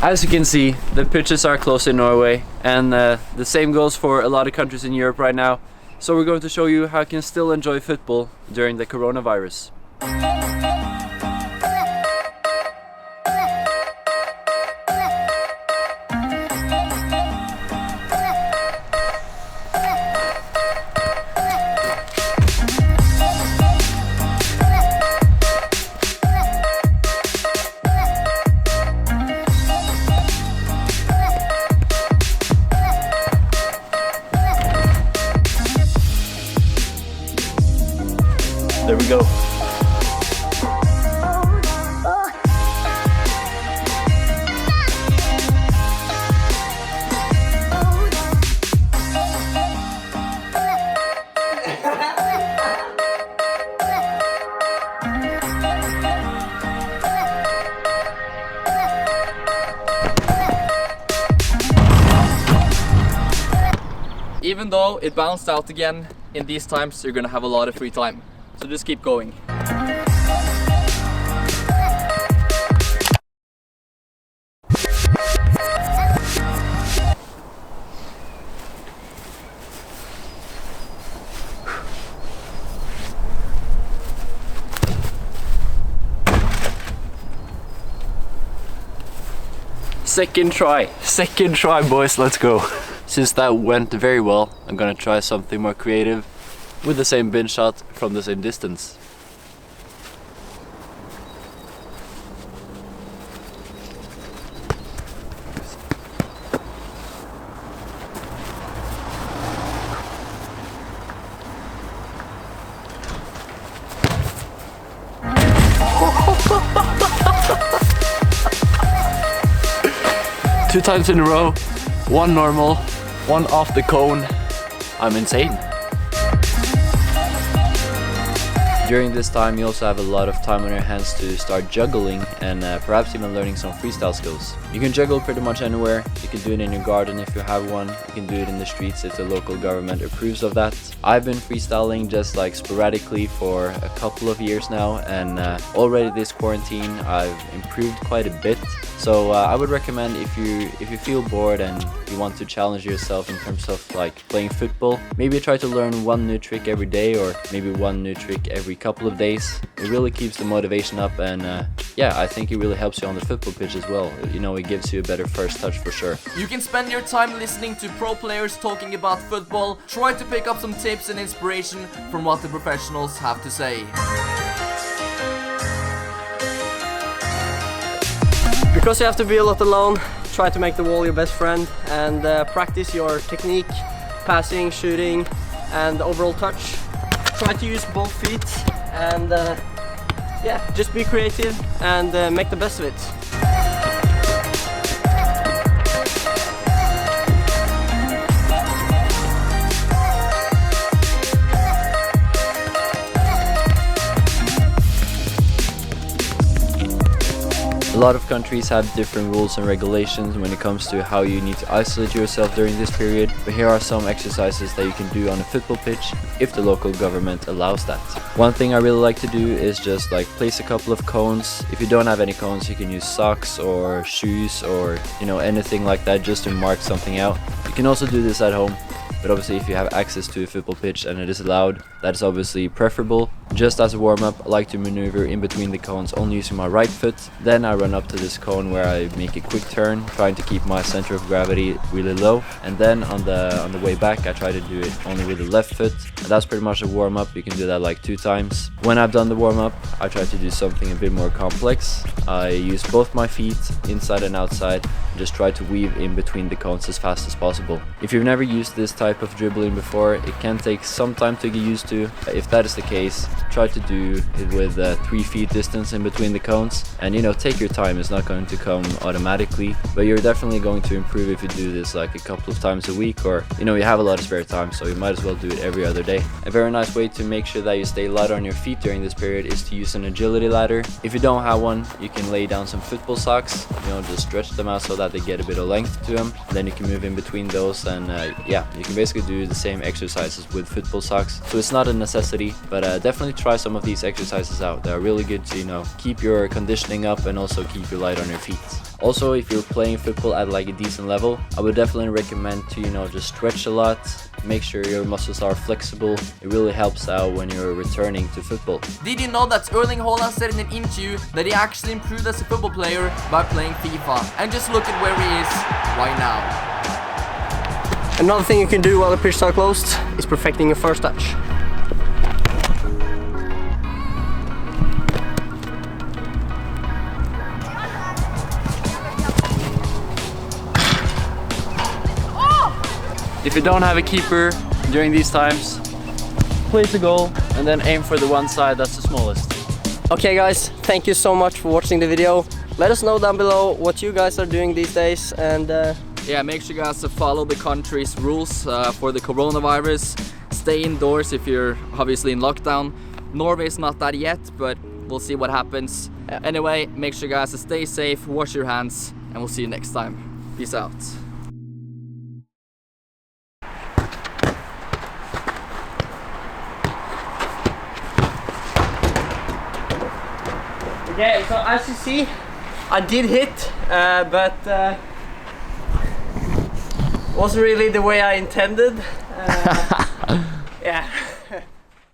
As you can see, the pitches are closed in Norway, and the same goes for a lot of countries in Europe right now. So we're going to show you how you can still enjoy football during the coronavirus. There we go. Even though it bounced out again, in these times you're gonna have a lot of free time. So just keep going. Second try boys, let's go. Since that went very well, I'm gonna try something more creative with the same bin shot from the same distance. Two times in a row, one normal, one off the cone. I'm insane. During this time, you also have a lot of time on your hands to start juggling and perhaps even learning some freestyle skills. You can juggle pretty much anywhere. You can do it in your garden if you have one. You can do it in the streets if the local government approves of that. I've been freestyling just like sporadically for a couple of years now, and already this quarantine I've improved quite a bit. So I would recommend if you feel bored and you want to challenge yourself in terms of like playing football, maybe try to learn one new trick every day, or maybe one new trick every couple of days. It really keeps the motivation up, and yeah, I think it really helps you on the football pitch as well. You know, it gives you a better first touch for sure. You can spend your time listening to pro players talking about football. Try to pick up some tips and inspiration from what the professionals have to say. Because you have to be a lot alone, try to make the wall your best friend and practice your technique, passing, shooting and overall touch. Try to use both feet and yeah, just be creative and make the best of it. A lot of countries have different rules and regulations when it comes to how you need to isolate yourself during this period, but here are some exercises that you can do on a football pitch if the local government allows that. One thing I really like to do is just like place a couple of cones. If you don't have any cones, you can use socks or shoes or anything like that just to mark something out. You can also do this at home, but obviously if you have access to a football pitch and it is allowed, that is obviously preferable. Just as a warm-up, I like to maneuver in between the cones only using my right foot. Then I run up to this cone where I make a quick turn, trying to keep my center of gravity really low. And then on the way back, I try to do it only with the left foot. And that's pretty much a warm-up. You can do that like 2 times. When I've done the warm-up, I try to do something a bit more complex. I use both my feet, inside and outside, and just try to weave in between the cones as fast as possible. If you've never used this type of dribbling before, it can take some time to get used to. If that is the case, try to do it with 3 feet distance in between the cones, and take your time. It's not going to come automatically, but you're definitely going to improve if you do this like a couple of times a week, or you have a lot of spare time, so you might as well do it every other day. A very nice way to make sure that you stay light on your feet during this period is to use an agility ladder. If you don't have one, you can lay down some football socks, just stretch them out so that they get a bit of length to them. Then you can move in between those, and yeah, you can basically do the same exercises with football socks. So it's not a necessity, but definitely definitely try some of these exercises out. They are really good to, you know, keep your conditioning up and also keep you light on your feet. Also, if you're playing football at like a decent level, I would definitely recommend to, you know, just stretch a lot, make sure your muscles are flexible. It really helps out when you're returning to football. Did you know that Erling Haaland said in an interview that he actually improved as a football player by playing FIFA? And just look at where he is right now. Another thing you can do while the pitches are closed is perfecting your first touch. If you don't have a keeper during these times, place a goal and then aim for the one side that's the smallest. Okay guys, thank you so much for watching the video. Let us know down below what you guys are doing these days, and yeah, make sure you guys to follow the country's rules for the coronavirus. Stay indoors if you're obviously in lockdown. Norway's not that yet, but we'll see what happens. Yeah. Anyway, make sure you guys to stay safe, wash your hands, and we'll see you next time. Peace out. okay, so as you see, I did hit, but wasn't really the way I intended. Yeah.